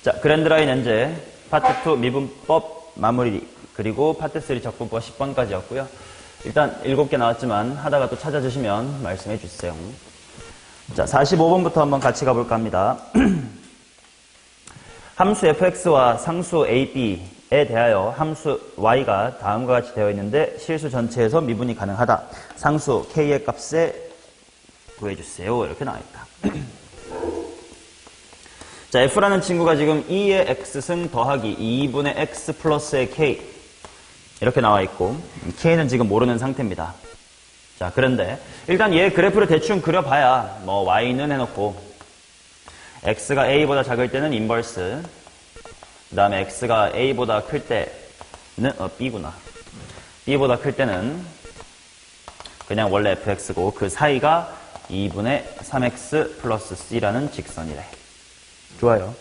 자, 그랜드라인 엔제 파트 2 미분법 마무리, 그리고 파트 3 적분법 10번까지였고요. 일단 7개 나왔지만 하다가 또 찾아주시면 말씀해 주세요. 자, 45번부터 한번 같이 가볼까 합니다. 함수 fx와 상수 ab에 대하여 함수 y가 다음과 같이 되어 있는데 실수 전체에서 미분이 가능하다. 상수 k의 값에 구해주세요. 이렇게 나와 있다. 자, f라는 친구가 지금 2의 x승 더하기 2분의 x 플러스의 k 이렇게 나와 있고 k는 지금 모르는 상태입니다. 자, 그런데 일단 얘 그래프를 대충 그려봐야 뭐 y는 해놓고 x가 a보다 작을 때는 인버스, 그 다음에 x가 a보다 클 때는 b구나. b보다 클 때는 그냥 원래 fx고 그 사이가 2분의 3x 플러스 c라는 직선이래. 좋아요.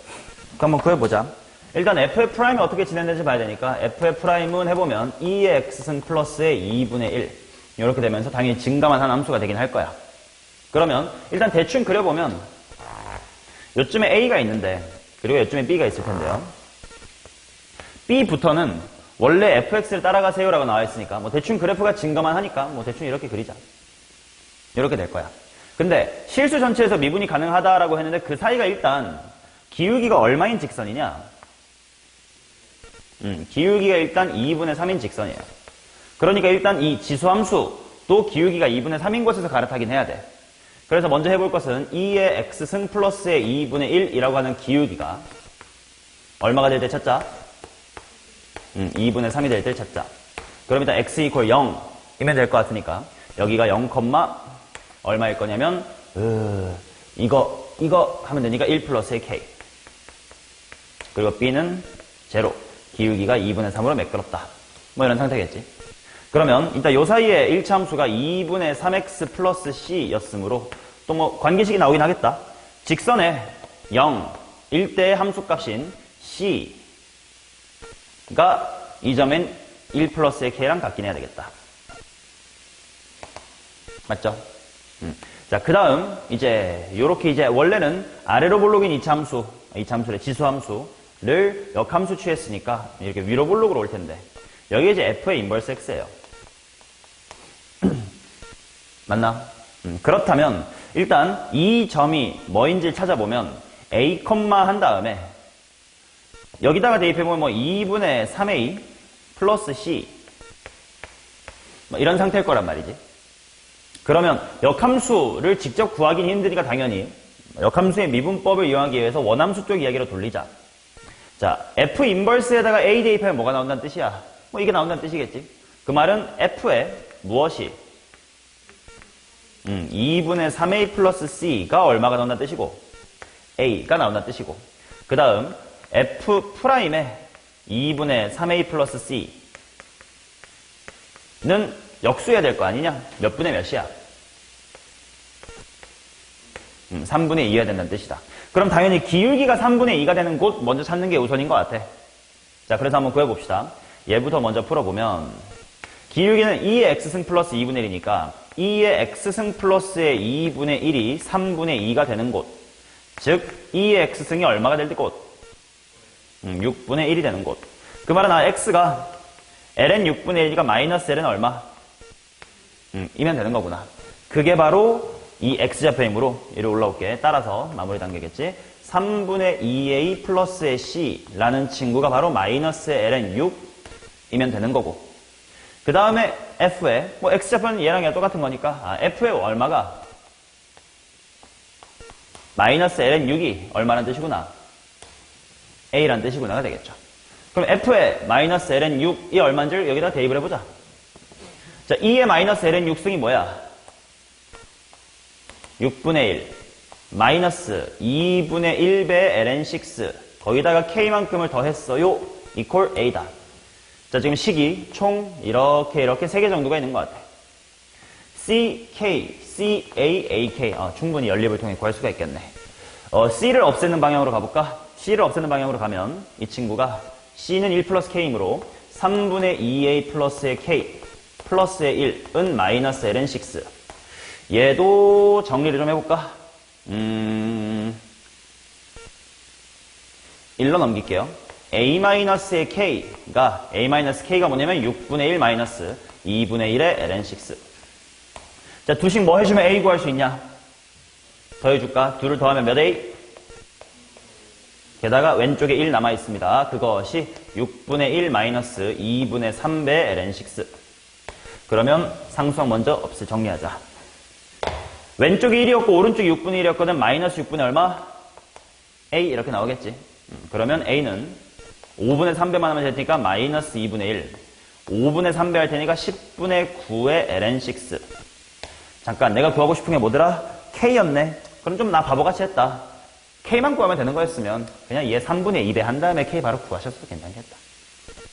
그럼 한번 구해보자. 일단 f의 프라임이 어떻게 진행되는지 봐야 되니까 f의 프라임은 해보면 2의 x승 플러스의 2분의 1 이렇게 되면서 당연히 증가만 한 함수가 되긴 할 거야. 그러면 일단 대충 그려보면 요쯤에 a가 있는데 그리고 요쯤에 b가 있을 텐데요. b부터는 원래 fx를 따라가세요 라고 나와 있으니까 뭐 대충 그래프가 증가만 하니까 뭐 대충 이렇게 그리자. 이렇게 될 거야. 근데 실수 전체에서 미분이 가능하다라고 했는데 그 사이가 일단 기울기가 얼마인 직선이냐? 기울기가 일단 2분의 3인 직선이에요. 그러니까 일단 이 지수함수도 기울기가 2분의 3인 곳에서 갈아타긴 해야 돼. 그래서 먼저 해볼 것은 2의 x승 플러스의 2분의 1이라고 하는 기울기가 얼마가 될 때 찾자? 2분의 3이 될 때 찾자. 그럼 일단 x 이퀄 0이면 될 것 같으니까 여기가 0, 얼마일 거냐면 이거 하면 되니까 1 플러스의 k. 그리고 b는 0. 기울기가 2분의 3으로 매끄럽다. 뭐 이런 상태겠지. 그러면 일단 요 사이에 1차 함수가 2분의 3x 플러스 c였으므로 또 뭐 관계식이 나오긴 하겠다. 직선에 0, 1대의 함수값인 c가 이 점엔 1 플러스의 k랑 같긴 해야 되겠다. 맞죠? 자, 그 다음 이제 요렇게 이제 원래는 아래로 볼록인 2차 함수래 지수함수를 역함수 취했으니까 이렇게 위로 볼록으로 올 텐데 여기 이제 f의 인버스 x예요. 맞나? 그렇다면 일단 이 점이 뭐인지 찾아보면 a, 한 다음에 여기다가 대입해보면 뭐 2분의 3a 플러스 c 뭐 이런 상태일 거란 말이지. 그러면 역함수를 직접 구하기는 힘드니까 당연히 역함수의 미분법을 이용하기 위해서 원함수 쪽 이야기로 돌리자. 자, f 인버스에다가 a 대입하면 뭐가 나온다는 뜻이야? 뭐 이게 나온다는 뜻이겠지. 그 말은 f에 무엇이 2분의 3a 플러스 c가 얼마가 나온다는 뜻이고 a가 나온다는 뜻이고 그 다음 f 프라임에 2분의 3a 플러스 c는 역수해야 될 거 아니냐? 몇 분의 몇이야? 3분의 2해야 된다는 뜻이다. 그럼 당연히 기울기가 3분의 2가 되는 곳 먼저 찾는 게 우선인 것 같아. 자, 그래서 한번 구해봅시다. 얘부터 먼저 풀어보면 기울기는 2의 x승 플러스 2분의 1이니까 2의 x승 플러스의 2분의 1이 3분의 2가 되는 곳. 즉 2의 x승이 얼마가 될 곳? 6분의 1이 되는 곳. 그 말은 x가 ln 6분의 1이니까 마이너스 ln 얼마? 이면 되는 거구나. 그게 바로 이 x좌표이므로 이리 올라올게. 따라서 마무리 단계겠지. 3분의 2a 플러스의 c라는 친구가 바로 마이너스 ln 6이면 되는 거고. 그 다음에 f에 뭐 x좌표는 얘랑 얘랑 똑같은 거니까 f의 얼마가 마이너스 ln 6이 얼마란 뜻이구나. a란 뜻이구나가 되겠죠. 그럼 f의 마이너스 ln 6이 얼마인지를 여기다 대입을 해보자. 자, 2의 마이너스 ln 6승이 뭐야? 6분의 1 마이너스 2분의 1배 ln 6 거기다가 k만큼을 더했어요. 이퀄 a다. 자, 지금 식이 총 이렇게 3개 정도가 있는 것 같아. ck, ca, ak 충분히 연립을 통해 구할 수가 있겠네. c를 없애는 방향으로 가볼까? c를 없애는 방향으로 가면 이 친구가 c는 1 플러스 k이므로 3분의 2a 플러스의 k 플러스의 1은 마이너스 ln 6. 얘도 정리를 좀 해볼까? 1로 넘길게요. a-의 k가 a-k가 뭐냐면 6분의 1 마이너스 2분의 1의 ln6. 자, 두식 뭐 해주면 a 구할 수 있냐? 더해줄까? 2를 더하면 몇 a? 게다가 왼쪽에 1 남아있습니다. 그것이 6분의 1 마이너스 2분의 3배 ln6. 그러면 상수항 먼저 정리하자. 왼쪽이 1이었고 오른쪽이 6분의 1이었거든. 마이너스 6분의 얼마? a 이렇게 나오겠지. 그러면 a는 5분의 3배만 하면 되니까 마이너스 2분의 1. 5분의 3배 할 테니까 10분의 9의 ln6. 잠깐 내가 구하고 싶은 게 뭐더라? k였네. 그럼 좀 나 바보같이 했다. k만 구하면 되는 거였으면 그냥 얘 3분의 2배 한 다음에 k 바로 구하셨어도 괜찮겠다.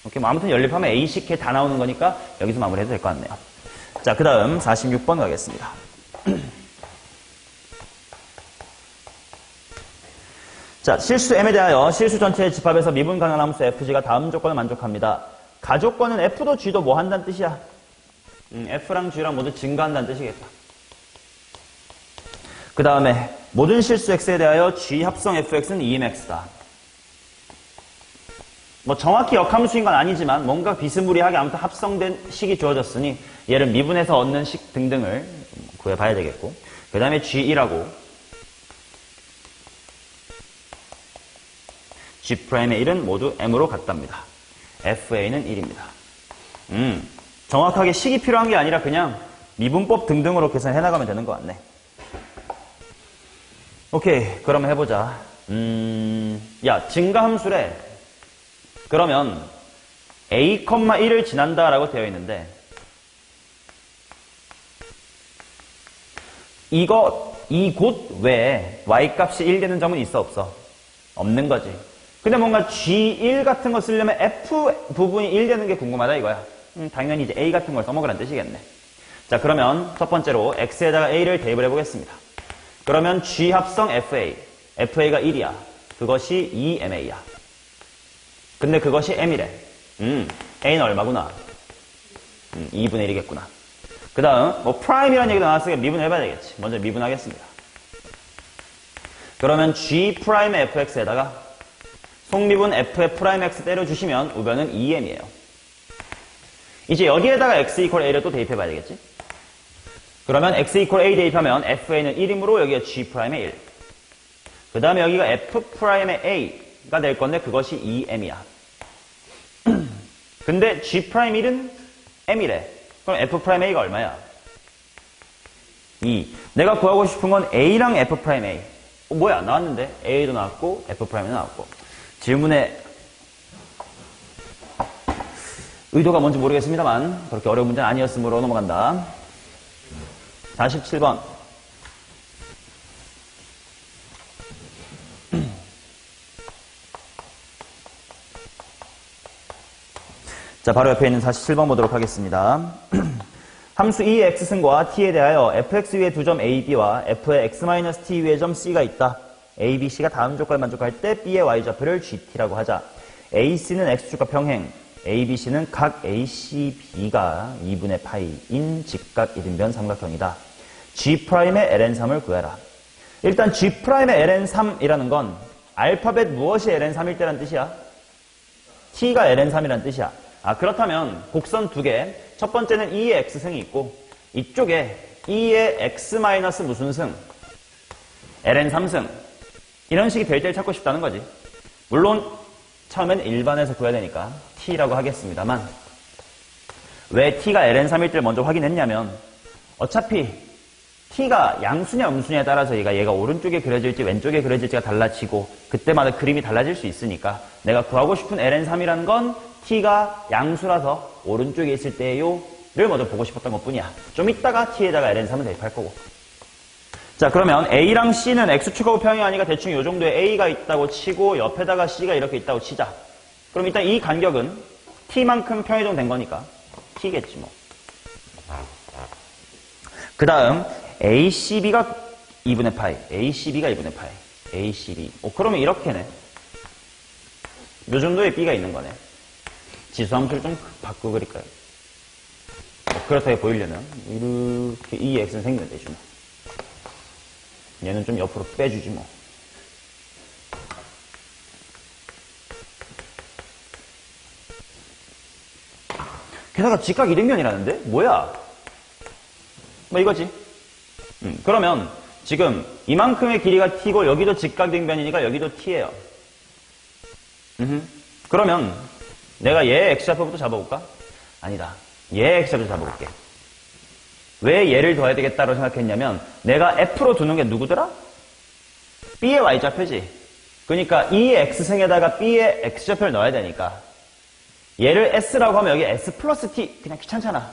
오케이, 뭐 아무튼 연립하면 a식 k 다 나오는 거니까 여기서 마무리해도 될 것 같네요. 자, 그 다음 46번 가겠습니다. 자, 실수 m에 대하여 실수 전체의 집합에서 미분 가능한 함수 fg가 다음 조건을 만족합니다. 가조건은 f도 g도 뭐 한다는 뜻이야? f랑 g랑 모두 증가한다는 뜻이겠다. 그 다음에 모든 실수 x에 대하여 g 합성 fx는 2mx다. 뭐 정확히 역함수인 건 아니지만 뭔가 비스무리하게 아무튼 합성된 식이 주어졌으니 얘를 미분해서 얻는 식 등등을 구해봐야 되겠고, 그 다음에 g1하고 g'의 1은 모두 m으로 같답니다. fa는 1입니다. 정확하게 식이 필요한 게 아니라 그냥 미분법 등등으로 계산해 나가면 되는 것 같네. 오케이, 그럼 해보자. 야, 증가함수래. 그러면 a, 1을 지난다라고 되어 있는데 이 곳 외에 y값이 1 되는 점은 있어 없어? 없는 거지. 근데 뭔가 G1 같은 거 쓰려면 F 부분이 1 되는 게 궁금하다 이거야. 당연히 이제 A 같은 걸 써먹으라는 뜻이겠네. 자, 그러면 첫 번째로 X에다가 A를 대입을 해보겠습니다. 그러면 G 합성 FA. FA가 1이야. 그것이 2MA야. 근데 그것이 M이래. A는 얼마구나? 2분의 1이겠구나. 그 다음, 뭐, 프라임이라는 얘기도 나왔으니까 미분해봐야 되겠지. 먼저 미분하겠습니다. 그러면 G 프라임의 FX에다가 속미분 f의 프라임 x 때려주시면 우변은 2m이에요. 이제 여기에다가 x 이퀄 a를 또 대입해봐야 되겠지? 그러면 x 이퀄 a 대입하면 fa는 1이므로 여기가 g 프라임의 1. 그 다음에 여기가 f 프라임의 a가 될 건데 그것이 2m이야. 근데 g 프라임 1은 m이래. 그럼 f 프라임 a가 얼마야? 2. 내가 구하고 싶은 건 a랑 f 프라임 a. 뭐야, 나왔는데 a도 나왔고 f 프라임도 나왔고. 질문의 의도가 뭔지 모르겠습니다만 그렇게 어려운 문제는 아니었으므로 넘어간다. 47번. 자, 바로 옆에 있는 47번 보도록 하겠습니다. 함수 E의 x승과 t에 대하여 fx 위에 두 점 ab와 f의 x-t 위에 점 c가 있다. A, B, C가 다음 조건을 만족할 때 B의 y좌표를 GT라고 하자. A, C는 x축과 평행, A, B, C는 각 A, C, B가 2분의 파이인 직각 1인변 삼각형이다. G'의 ln3을 구해라. 일단 G'의 ln3이라는 건 알파벳 무엇이 ln3일 때란 뜻이야? T가 ln3이란 뜻이야. 아, 그렇다면 곡선 두 개, 첫 번째는 E의 x승이 있고 이쪽에 E의 x 마이너스 무슨 승? ln3승. 이런 식이 될 때를 찾고 싶다는 거지. 물론 처음엔 일반에서 구해야 되니까 t라고 하겠습니다만 왜 t가 ln3일 때를 먼저 확인했냐면 어차피 t가 양수냐 음수냐에 따라서 얘가 오른쪽에 그려질지 왼쪽에 그려질지가 달라지고 그때마다 그림이 달라질 수 있으니까 내가 구하고 싶은 ln3이라는 건 t가 양수라서 오른쪽에 있을 때요를 먼저 보고 싶었던 것뿐이야. 좀 이따가 t에다가 ln3을 대입할 거고. 자, 그러면 A랑 C는 X축하고 평행하니까 대충 이 정도에 A가 있다고 치고 옆에다가 C가 이렇게 있다고 치자. 그럼 일단 이 간격은 T만큼 평이동 된 거니까 T겠지 뭐. 그 다음 ACB가 2분의 파이, ACB가 2분의 파이, ACB. 그러면 이렇게네. 이 정도의 B가 있는 거네. 지수함수를 좀 바꾸고 그릴까요? 그렇다고 보이려면 이렇게 이 X는 생기면 되죠 뭐. 얘는 좀 옆으로 빼주지 뭐. 게다가 직각 이등변이라는데? 뭐야? 뭐 이거지. 그러면 지금 이만큼의 길이가 t고 여기도 직각 이등변이니까 여기도 t예요. 그러면 내가 얘의 x좌표부터 잡아볼까? 아니다. 얘의 x좌표 잡아볼게. 왜 얘를 더해야 되겠다고 생각했냐면 내가 f로 두는 게 누구더라? b의 y좌표지. 그러니까 이 x승에다가 b의 x좌표를 넣어야 되니까 얘를 s라고 하면 여기 s 플러스 t 그냥 귀찮잖아.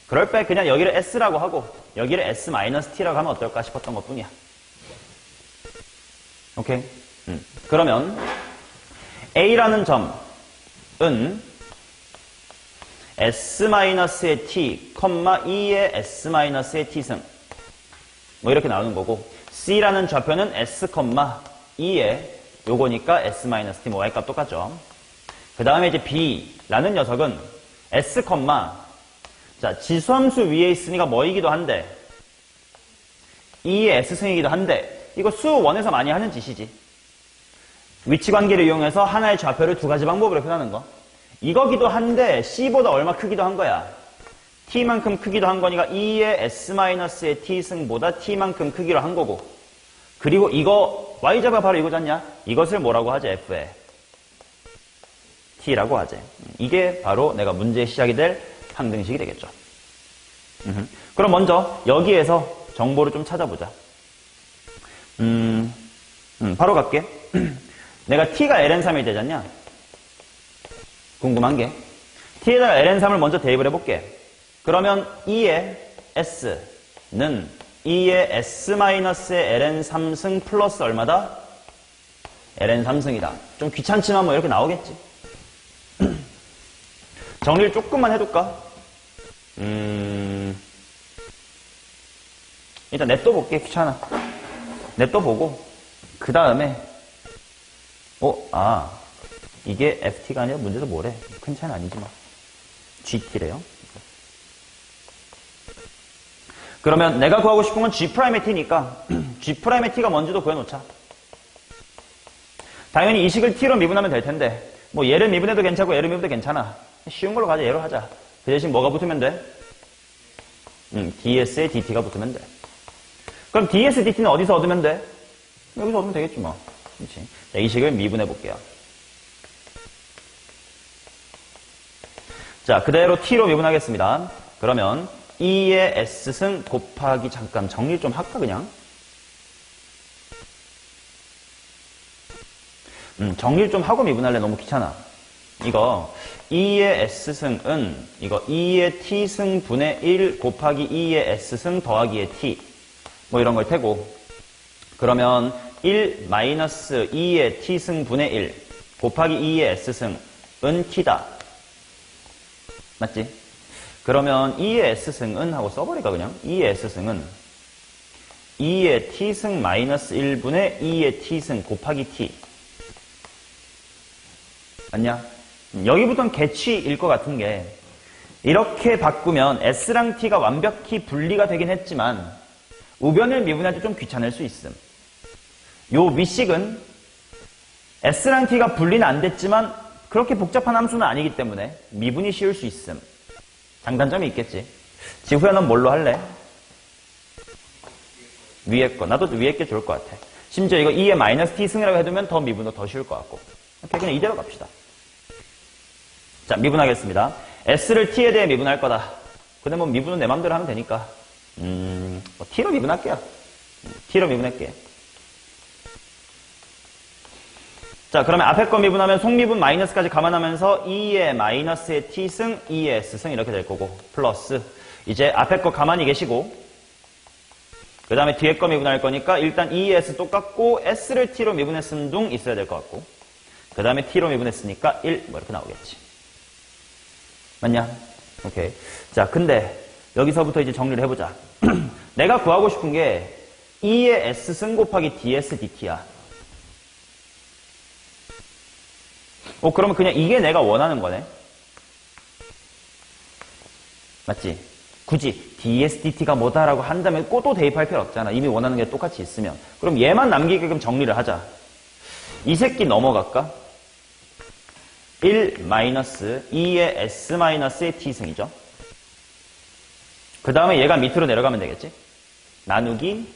그럴 때 그냥 여기를 s라고 하고 여기를 s 마이너스 t라고 하면 어떨까 싶었던 것 뿐이야. 오케이? 그러면 a라는 점은 s-의 t, 2의 s-의 t승 뭐 이렇게 나오는 거고 c라는 좌표는 s, 2의 요거니까 s-t 뭐 y값 똑같죠. 그 다음에 이제 b라는 녀석은 s, 자 지수함수 위에 있으니까 뭐이기도 한데 2의 s승이기도 한데 이거 수원에서 많이 하는 짓이지. 위치관계를 이용해서 하나의 좌표를 두 가지 방법으로 표현하는 거. 이거기도 한데 c보다 얼마 크기도 한 거야. t만큼 크기도 한 거니까 2의 s-의 t승보다 t만큼 크기로 한 거고. 그리고 이거 y좌표가 바로 이거잖냐? 이것을 뭐라고 하지? f에 t라고 하지. 이게 바로 내가 문제의 시작이 될 항등식이 되겠죠. 그럼 먼저 여기에서 정보를 좀 찾아보자. 바로 갈게. 내가 t가 ln3이 되잖냐? 궁금한 게 t에다가 ln3을 먼저 대입을 해볼게. 그러면 2의 s는 2의 s-의 ln3승 플러스 얼마다? ln3승이다. 좀 귀찮지만 뭐 이렇게 나오겠지. 정리를 조금만 해둘까? 일단 냅둬 볼게. 귀찮아. 냅둬 보고 그 다음에 이게 ft가 아니라 문제도 뭐래? 큰 차이는 아니지만 gt래요. 그러면 내가 구하고 싶은 건 g'의 t니까 g'의 t가 뭔지도 구해놓자. 당연히 이 식을 t로 미분하면 될 텐데 뭐 얘를 미분해도 괜찮고 얘를 미분해도 괜찮아. 쉬운 걸로 가자. 얘로 하자. 그 대신 뭐가 붙으면 돼? ds에 dt가 붙으면 돼. 그럼 ds, dt는 어디서 얻으면 돼? 여기서 얻으면 되겠지 뭐. 그렇지. 자, 이 식을 미분해 볼게요. 자, 그대로 t로 미분하겠습니다. 그러면 2의 s승 곱하기 잠깐 정리 좀 할까 그냥? 정리를 좀 하고 미분할래. 너무 귀찮아. 이거 2의 s승은 이거 2의 t승 분의 1 곱하기 2의 s승 더하기의 t 뭐 이런 걸 테고 그러면 1 마이너스 2의 t승 분의 1 곱하기 2의 s승은 t다. 맞지? 그러면 2의 s승은 하고 써버릴까 그냥? 2의 s승은 2의 t승 마이너스 1분의 2의 t승 곱하기 t 맞냐? 여기부터는 개취일 것 같은 게 이렇게 바꾸면 s랑 t가 완벽히 분리가 되긴 했지만 우변을 미분할 때 좀 귀찮을 수 있음. 요 위식은 s랑 t가 분리는 안 됐지만 그렇게 복잡한 함수는 아니기 때문에 미분이 쉬울 수 있음. 장단점이 있겠지. 지후야 넌 뭘로 할래? 위에 거. 나도 위에 게 좋을 것 같아. 심지어 이거 2의 마이너스 t승이라고 해두면 더 미분도 더 쉬울 것 같고. 오케이, 그냥 이대로 갑시다. 자, 미분하겠습니다. s를 t에 대해 미분할 거다. 근데 뭐 미분은 내 맘대로 하면 되니까 뭐 t로 미분할게요. t로 미분할게. 자, 그러면 앞에 거 미분하면 속미분 마이너스까지 감안하면서 2의 마이너스의 t승, 2의 s승 이렇게 될 거고 플러스 이제 앞에 거 가만히 계시고 그 다음에 뒤에 거 미분할 거니까 일단 2의 s 똑같고 s를 t로 미분했음 둥 있어야 될 것 같고 그 다음에 t로 미분했으니까 1 뭐 이렇게 나오겠지. 맞냐? 오케이. 자, 근데 여기서부터 이제 정리를 해보자. 내가 구하고 싶은 게 2의 s승 곱하기 ds dt야. 그러면 그냥 이게 내가 원하는 거네. 맞지? 굳이 ds dt가 뭐다라고 한다면 또 대입할 필요 없잖아. 이미 원하는 게 똑같이 있으면. 그럼 얘만 남기게끔 정리를 하자. 이 새끼 넘어갈까? 1 마이너스 2의 s 마이너스의 t승이죠. 그 다음에 얘가 밑으로 내려가면 되겠지. 나누기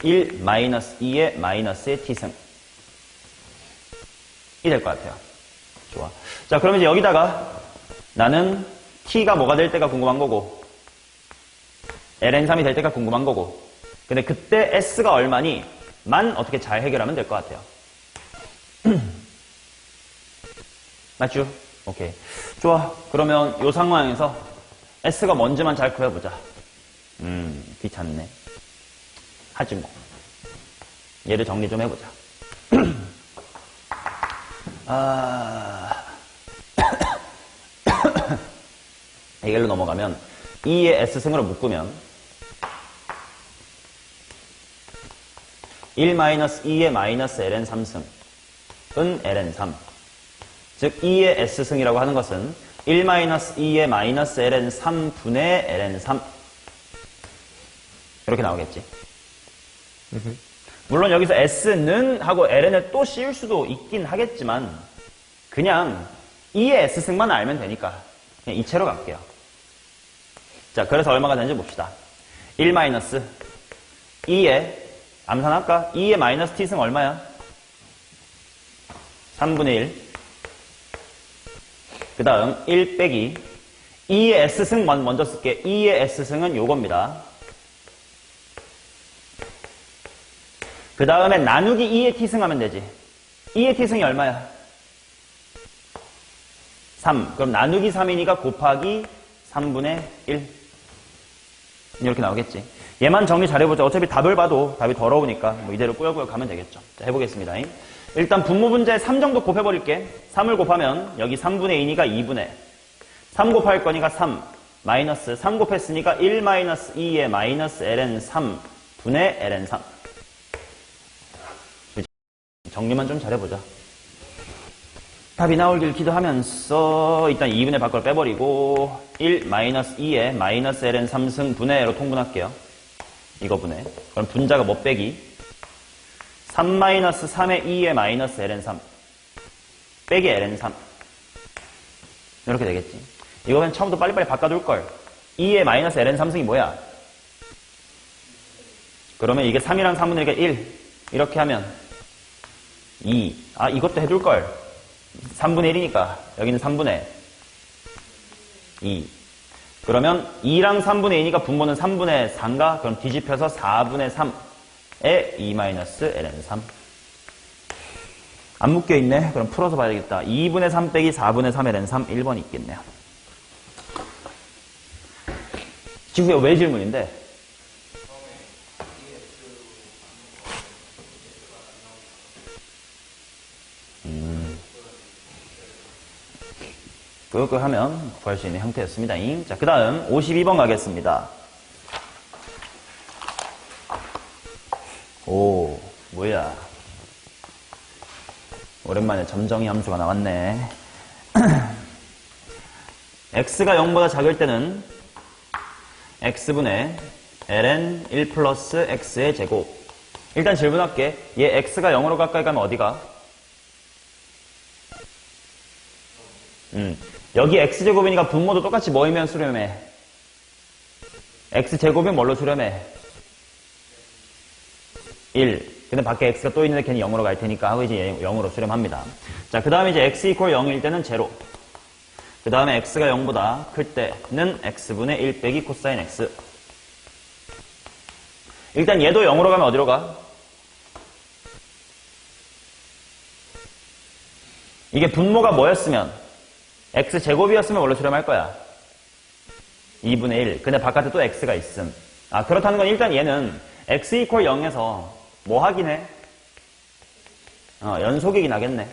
1 마이너스 2의 마이너스의 t승. 이 될 것 같아요. 좋아. 자, 그러면 이제 여기다가 나는 t가 뭐가 될 때가 궁금한 거고 ln3이 될 때가 궁금한 거고 근데 그때 s가 얼마니 만 어떻게 잘 해결하면 될 것 같아요. 맞죠? 오케이. 좋아. 그러면 이 상황에서 s가 뭔지만 잘 구해보자. 귀찮네. 하지 뭐. 얘를 정리 좀 해보자. 해결로 넘어가면 2의 s승으로 묶으면 1-2의 마이너스 ln 3승은 ln 3. 즉 2의 s승이라고 하는 것은 1-2의 마이너스 ln 3분의 ln 3 이렇게 나오겠지. 물론 여기서 s는 하고 ln을 또 씌울 수도 있긴 하겠지만 그냥 2의 s승만 알면 되니까 그냥 이체로 갈게요. 자, 그래서 얼마가 되는지 봅시다. 1-2의 암산할까? 2의 마이너스 t승 얼마야? 3분의 1. 그 다음 1 빼기 2의 s승 먼저 쓸게. 2의 s승은 요겁니다. 그 다음에 나누기 2의 t승 하면 되지. 2의 t승이 얼마야? 3. 그럼 나누기 3이니까 곱하기 3분의 1. 이렇게 나오겠지. 얘만 정리 잘해보자. 어차피 답을 봐도 답이 더러우니까 뭐 이대로 꾸역꾸역 가면 되겠죠. 자, 해보겠습니다. 일단 분모 분자에 3 정도 곱해버릴게. 3을 곱하면 여기 3분의 2니까 2분의 3 곱할 거니까 3 마이너스 3 곱했으니까 1 마이너스 2의 마이너스 ln 3분의 ln 3. 정리만 좀 잘해보자. 답이 나오길 기도하면서 일단 2분의 밖으로 빼버리고 1 마이너스 2의 마이너스 ln 3승 분의로 통분할게요. 이거 분해. 그럼 분자가 뭐 빼기? 3 마이너스 3의 2의 마이너스 ln 3 빼기 ln 3 이렇게 되겠지. 이거 그냥 처음부터 빨리빨리 바꿔둘걸. 2의 마이너스 ln 3승이 뭐야? 그러면 이게 3이랑 3분의 1이니까 1 이렇게 하면 2. 아, 이것도 해둘걸. 3분의 1이니까 여기는 3분의 2. 그러면 2랑 3분의 2니까 분모는 3분의 4인가? 그럼 뒤집혀서 4분의 3에 2-ln 3. 안 묶여있네. 그럼 풀어서 봐야겠다. 2분의 3 빼기 4분의 3ln 3 1번이 있겠네요. 지금 왜 질문인데? 그거 하면 구할 수 있는 형태였습니다. 자, 그 다음 52번 가겠습니다. 오, 뭐야. 오랜만에 점정이 함수가 나왔네. x가 0보다 작을 때는 x분의 ln 1 플러스 x의 제곱. 일단 질문할게. 얘 x가 0으로 가까이 가면 어디가? 여기 x제곱이니까 분모도 똑같이 뭐이면 수렴해? x제곱이면 뭘로 수렴해? 1. 근데 밖에 x가 또 있는데 걔는 0으로 갈 테니까 하고 이제 0으로 수렴합니다. 자, 그 다음에 이제 x 이퀄 0일 때는 제로. 그 다음에 x가 0보다 클 때는 x분의 1 빼기 코사인 x. 일단 얘도 0으로 가면 어디로 가? 이게 분모가 뭐였으면? x제곱이었으면 뭘로 수렴할 거야? 2분의 1. 근데 바깥에 또 x가 있음. 아, 그렇다는 건 일단 얘는 x 이퀄 0에서 뭐 하긴 해? 연속이긴 하겠네.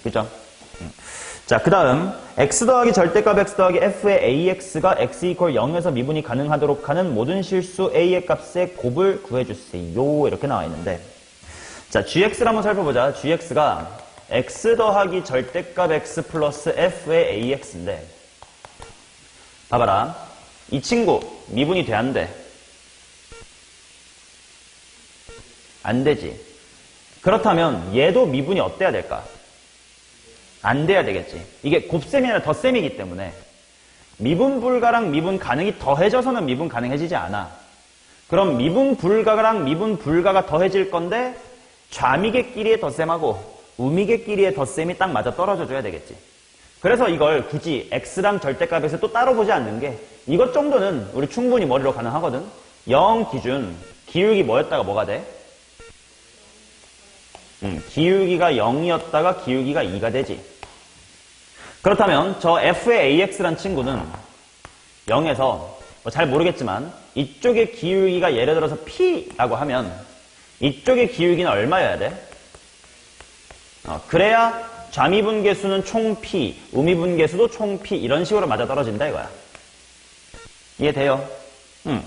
그죠? 자, 그 다음 x 더하기 절대값 x 더하기 f의 ax가 x 이퀄 0에서 미분이 가능하도록 하는 모든 실수 a의 값의 곱을 구해주세요. 이렇게 나와 있는데, 자, gx를 한번 살펴보자. gx가 x 더하기 절대값 x 플러스 f의 ax인데, 봐봐라. 이 친구 미분이 돼, 안 돼? 안 되지. 그렇다면 얘도 미분이 어때야 될까? 안 돼야 되겠지. 이게 곱셈이 아니라 덧셈이기 때문에 미분 불가랑 미분 가능이 더해져서는 미분 가능해지지 않아. 그럼 미분 불가랑 미분 불가가 더해질 건데 좌미계끼리의 덧셈하고 우미계끼리의 덧셈이 딱 맞아 떨어져 줘야 되겠지. 그래서 이걸 굳이 x랑 절대값에서 또 따로 보지 않는 게 이것 정도는 우리 충분히 머리로 가능하거든. 0 기준 기울기 뭐였다가 뭐가 돼? 기울기가 0이었다가 기울기가 2가 되지. 그렇다면 저 f의 ax란 친구는 0에서 뭐 잘 모르겠지만 이쪽의 기울기가 예를 들어서 p라고 하면 이쪽의 기울기는 얼마여야 돼? 그래야 좌미분계수는 총 p, 우미분계수도 총 p 이런 식으로 맞아떨어진다 이거야. 이해돼요?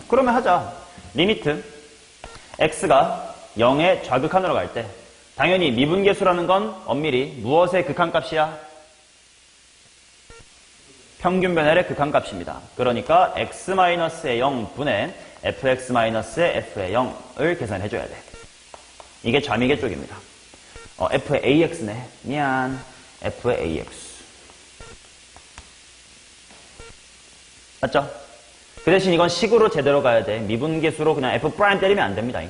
그러면 하자. 리미트 x가 0의 좌극한으로 갈 때 당연히 미분계수라는 건 엄밀히 무엇의 극한값이야? 평균 변열의 극한값입니다. 그러니까 x-의 0분의 fx-의 f의 0을 계산해줘야 돼. 이게 좌미계 쪽입니다. f의 ax네. 미안. f의 ax. 맞죠? 그 대신 이건 식으로 제대로 가야 돼. 미분계수로 그냥 f' 때리면 안 됩니다.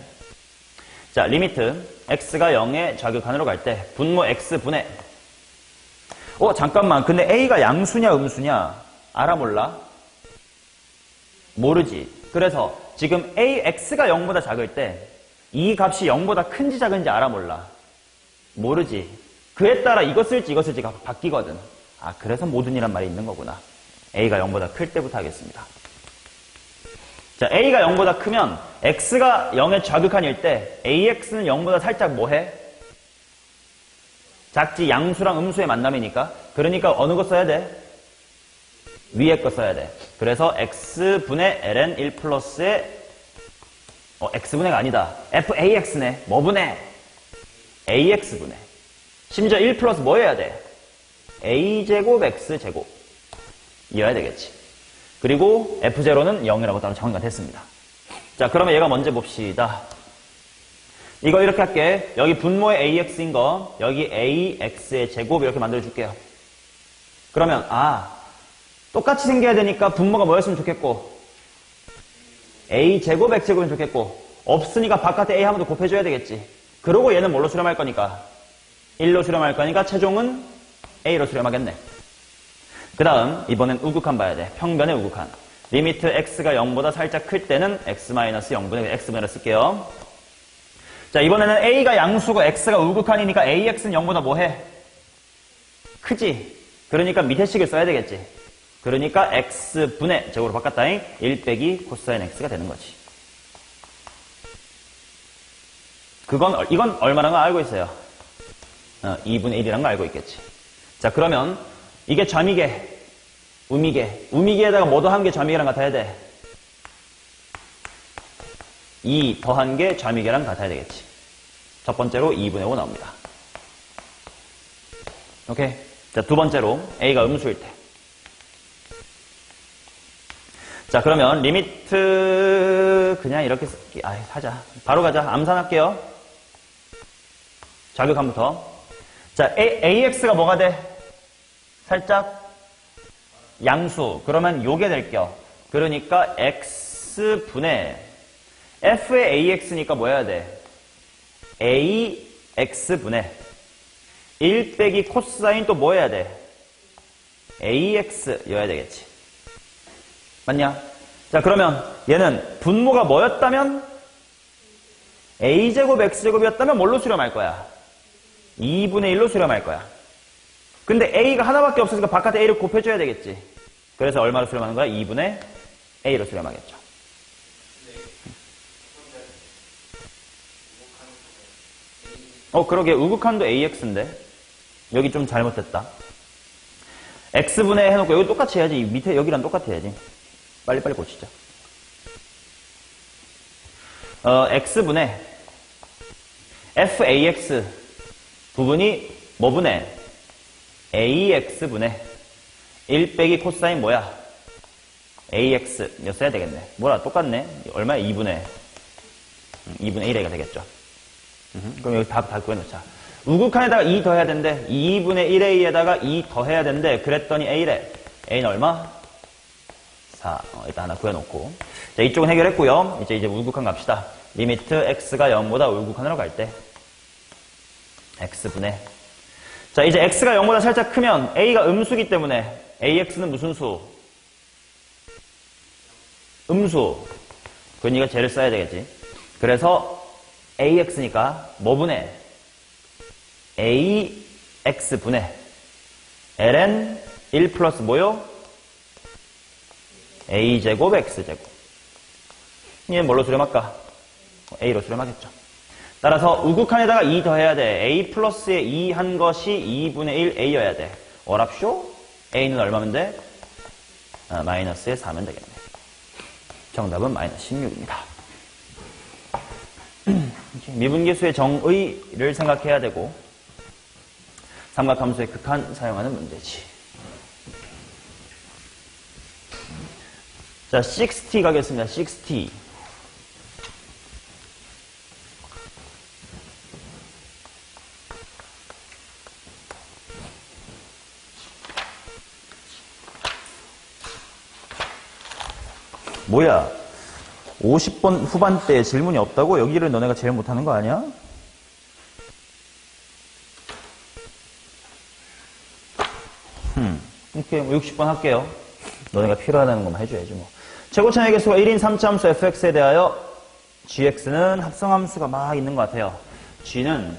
자, 리미트 x가 0의 좌극한으로 갈 때 분모 x분의 잠깐만. 근데 a가 양수냐 음수냐 알아 몰라? 모르지. 그래서 지금 ax가 0보다 작을 때 이 값이 0보다 큰지 작은지 알아 몰라? 모르지. 그에 따라 이거 쓸지 이거 쓸지가 바뀌거든. 그래서 모든이란 말이 있는 거구나. a가 0보다 클 때부터 하겠습니다. 자, a가 0보다 크면 x가 0의 좌극한일 때 ax는 0보다 살짝 뭐해? 작지. 양수랑 음수의 만남이니까. 그러니까 어느 거 써야 돼? 위에 거 써야 돼. 그래서 x분의 ln 1 플러스의 x분의가 아니다. fax네. 뭐 분의? ax분의. 심지어 1 플러스 뭐 해야 돼? a제곱 x제곱. 이어야 되겠지. 그리고 f0는 0이라고 따로 정의가 됐습니다. 자, 그러면 얘가 먼저 봅시다. 이거 이렇게 할게. 여기 분모의 ax인 거, 여기 ax의 제곱 이렇게 만들어줄게요. 그러면 똑같이 생겨야 되니까 분모가 뭐였으면 좋겠고 a제곱 x제곱이면 좋겠고 없으니까 바깥에 a 한 번 더 곱해줘야 되겠지. 그러고 얘는 뭘로 수렴할 거니까 1로 수렴할 거니까 최종은 a로 수렴하겠네. 그 다음 이번엔 우극한 봐야 돼. 평변의 우극한. 리미트 x가 0보다 살짝 클 때는 x-0분의 x분해를 쓸게요. 자, 이번에는 a가 양수고 x가 우극한이니까 ax는 0보다 뭐해? 크지? 그러니까 밑에 식을 써야 되겠지. 그러니까 x분의 제곱으로 바꿨다잉. 1 빼기 코사인 x가 되는 거지. 이건 얼마라는 거 알고 있어요. 2분의 1이라는 거 알고 있겠지. 자, 그러면 이게 좌미계, 우미계. 우미계에다가 뭐 더한 게 좌미계랑 같아야 돼? 2 더한 게 좌미계랑 같아야 되겠지. 첫 번째로 2분의 5 나옵니다. 오케이? 자, 두 번째로 a가 음수일 때. 자, 그러면 리미트 그냥 이렇게 하자. 바로 가자. 암산할게요. 좌극한부터. 자, ax가 뭐가 돼? 살짝 양수. 그러면 요게 될겨. 그러니까 x분의 f의 ax니까 뭐 해야 돼? ax분의 1 빼기 코사인 또 뭐 해야 돼? ax여야 되겠지. 맞냐? 자, 그러면 얘는 분모가 뭐였다면? a제곱 x제곱이었다면 뭘로 수렴할 거야? 2분의 1로 수렴할 거야. 근데 a가 하나밖에 없으니까 바깥에 a를 곱해줘야 되겠지. 그래서 얼마로 수렴하는 거야? 2분의 a로 수렴하겠죠. 그러게. 우극한도 ax인데 여기 좀 잘못됐다. x분의 해놓고 여기 똑같이 해야지. 밑에 여기랑 똑같이 해야지. 빨리빨리 고치자. x분의 fax 부분이 뭐분의 ax분의 1 빼기 코사인 뭐야? ax 였어야 되겠네. 뭐라 똑같네. 얼마야? 2분의 1a가 되겠죠. 그럼 여기 답 구해놓자. 우극한에다가 2 더해야 된대. 2분의 1a에다가 2 더해야 된대. 그랬더니 a래. a는 얼마? 4. 일단 하나 구해놓고. 자, 이쪽은 해결했고요. 이제 우극한 갑시다. 리미트 x가 0보다 우극한으로 갈 때. x분의. 자, 이제 x가 0보다 살짝 크면 a가 음수기 때문에 ax는 무슨 수? 음수. 그러니까 쟤를 써야 되겠지. 그래서 ax니까 뭐 분의? ax분의 ln 1 플러스 뭐요? a제곱 x제곱. 얘는 뭘로 수렴할까? a로 수렴하겠죠. 따라서 우극한에다가 2 더해야 돼. a 플러스에 2 한 것이 2분의 1 a여야 돼. 어랍쇼? a는 얼마면 돼? 마이너스에 4면 되겠네. 정답은 마이너스 16입니다. 미분계수의 정의를 생각해야 되고 삼각함수의 극한 사용하는 문제지. 자, 60 가겠습니다. 60. 뭐야? 50번 후반대에 질문이 없다고? 여기를 너네가 제일 못하는 거 아니야? 오케이, 60번 할게요. 너네가 필요하다는 것만 해줘야지 뭐. 최고차의 개수가 1인 3차함수 fx에 대하여 gx는 합성함수가 막 있는 것 같아요. g는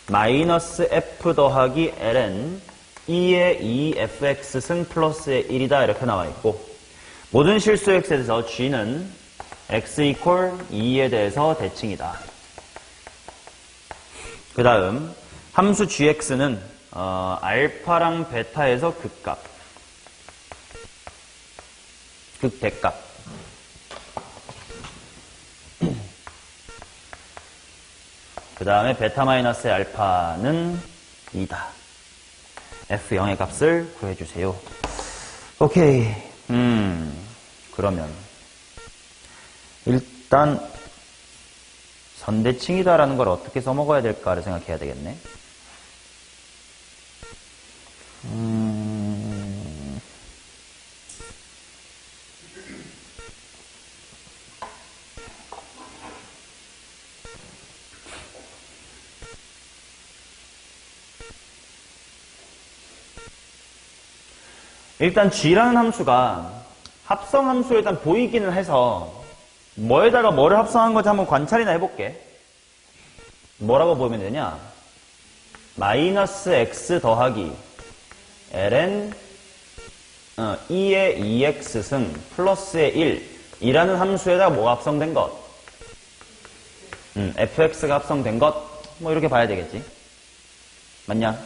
마이너스 f 더하기 ln 2의 2fx 승 플러스의 1이다 이렇게 나와 있고, 모든 실수 x에 대해서 g는 x 이퀄 2에 대해서 대칭이다. 그 다음 함수 gx는 알파랑 베타에서 극값, 극대값. 그 다음에 베타 마이너스 알파는 2다. F0의 값을 구해주세요. 오케이. 그러면 일단 선대칭이다라는 걸 어떻게 써먹어야 될까를 생각해야 되겠네. 일단 g라는 함수가 합성함수로 일단 보이기는 해서 뭐에다가 뭐를 합성한 건지 한번 관찰이나 해볼게. 뭐라고 보면 되냐? 마이너스 x 더하기 ln 2의 2x 승 플러스의 1 이라는 함수에다가 뭐가 합성된 것? fx가 합성된 것? 뭐 이렇게 봐야 되겠지. 맞냐?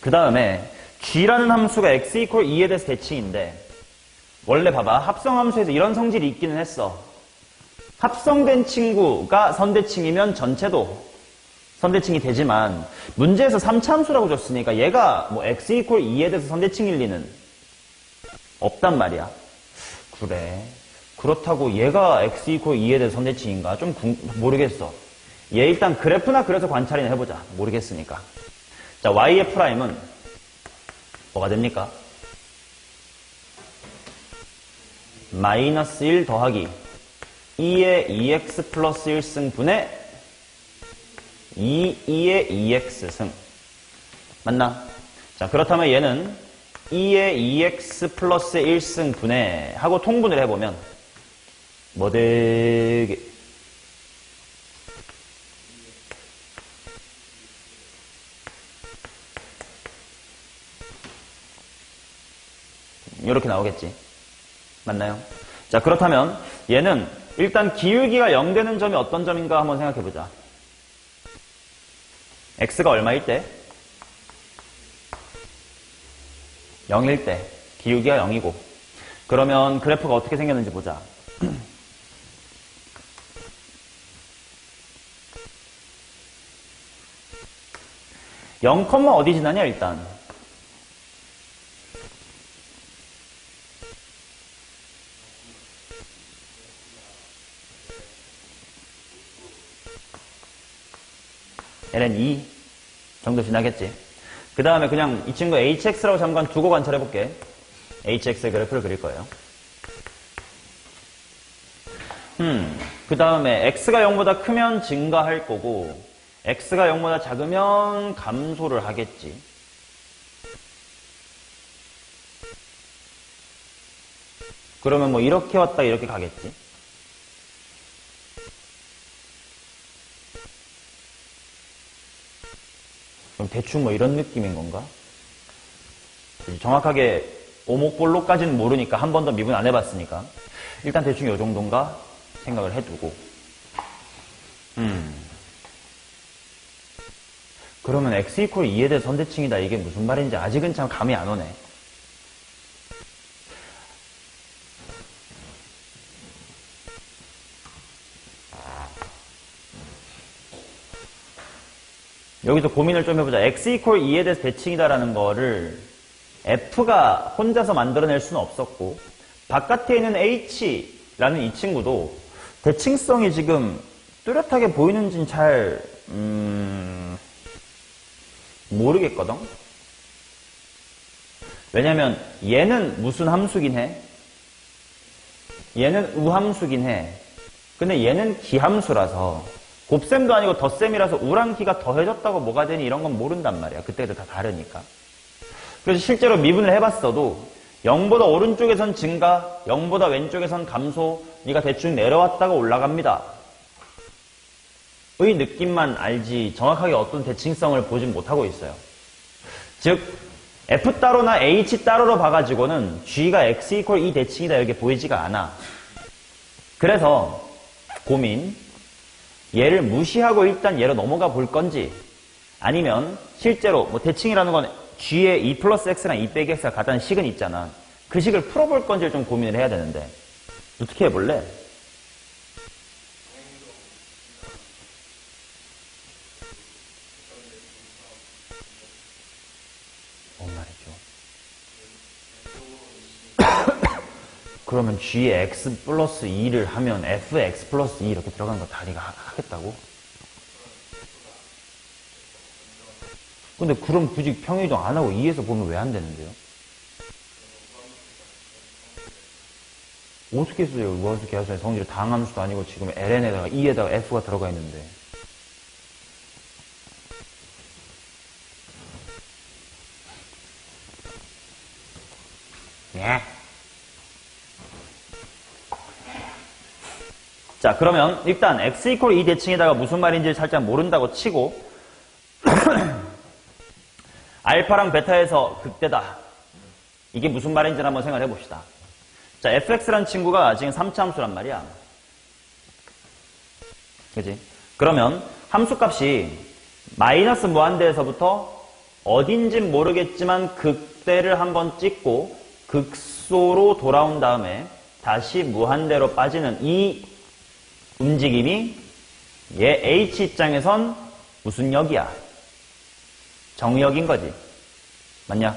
그 다음에 g라는 함수가 x 이퀄 2에 대해서 대칭인데, 원래 봐봐, 합성함수에서 이런 성질이 있기는 했어. 합성된 친구가 선대칭이면 전체도 선대칭이 되지만, 문제에서 3차함수라고 줬으니까 얘가 뭐 x 이퀄 2에 대해서 선대칭일 리는 없단 말이야. 그래. 그렇다고 얘가 x 이퀄 2에 대해서 선대칭인가? 좀 모르겠어. 얘 일단 그래프나 그래서 관찰이나 해보자. 모르겠으니까. 자, y의 프라임은 뭐가 됩니까? 마이너스 1 더하기 2의 2x 플러스 1승분의 2의 2x승. 맞나? 자, 그렇다면 얘는 2의 2x 플러스 1승분의 하고 통분을 해보면 뭐 되게? 이렇게 나오겠지. 맞나요? 자, 그렇다면 얘는 일단 기울기가 0 되는 점이 어떤 점인가 한번 생각해보자. x가 얼마일 때? 0일 때 기울기가 0이고, 그러면 그래프가 어떻게 생겼는지 보자. 0, 어디 지나냐 일단. ln 2 정도 지나겠지. 그 다음에 그냥 이 친구 hx라고 잠깐 두고 관찰해볼게. hx의 그래프를 그릴 거예요. 그 다음에 x가 0보다 크면 증가할 거고 x가 0보다 작으면 감소를 하겠지. 그러면 뭐 이렇게 왔다 이렇게 가겠지. 그럼 대충 뭐 이런 느낌인 건가? 정확하게 오목볼록까지는 모르니까 한 번 더 미분 안 해봤으니까 일단 대충 요 정도인가 생각을 해두고 그러면 x 이퀄 2에 대해 선대칭이다 이게 무슨 말인지 아직은 참 감이 안 오네. 여기서 고민을 좀 해보자. x 이퀄 2에 대해서 대칭이다라는 거를 f가 혼자서 만들어낼 수는 없었고 바깥에 있는 h라는 이 친구도 대칭성이 지금 뚜렷하게 보이는지는 잘 모르겠거든. 왜냐면 얘는 무슨 함수긴 해? 얘는 우함수긴 해. 근데 얘는 기함수라서 곱셈도 아니고 덧셈이라서 우랑 기가 더해졌다고 뭐가 되니 이런 건 모른단 말이야. 그때도 다 다르니까. 그래서 실제로 미분을 해봤어도 0보다 오른쪽에선 증가, 0보다 왼쪽에선 감소, 니가 대충 내려왔다가 올라갑니다. 의 느낌만 알지 정확하게 어떤 대칭성을 보진 못하고 있어요. 즉 F 따로나 H 따로로 봐가지고는 G가 X 이퀄 2 대칭이다 이렇게 보이지가 않아. 그래서 고민, 얘를 무시하고 일단 얘로 넘어가 볼 건지 아니면 실제로 뭐 대칭이라는 건 G에 2 플러스 X랑 2 빼기 X가 같다는 식은 있잖아. 그 식을 풀어볼 건지를 좀 고민을 해야 되는데 어떻게 해볼래? 그러면 G에 X 플러스 2를 하면 F에 X 플러스 2 이렇게 들어가는 거 다리가 하겠다고? 근데 그럼 굳이 평행이동 안 하고 2에서 보면 왜 안 되는데요? 어떻게 써요? 우함수 계산의 성질을 당함수도 아니고 지금 ln에다가 2에다가 f가 들어가 있는데. 예. 자, 그러면 일단 x 이퀄 2 대칭에다가 무슨 말인지 살짝 모른다고 치고 알파랑 베타에서 극대다. 이게 무슨 말인지 한번 생각해 봅시다. 자, fx라는 친구가 지금 3차 함수란 말이야. 그지? 그러면 함수값이 마이너스 무한대에서부터 어딘진 모르겠지만 극대를 한번 찍고 극소로 돌아온 다음에 다시 무한대로 빠지는 이 움직임이 얘 h 입장에선 무슨 역이야? 정역인 거지. 맞냐?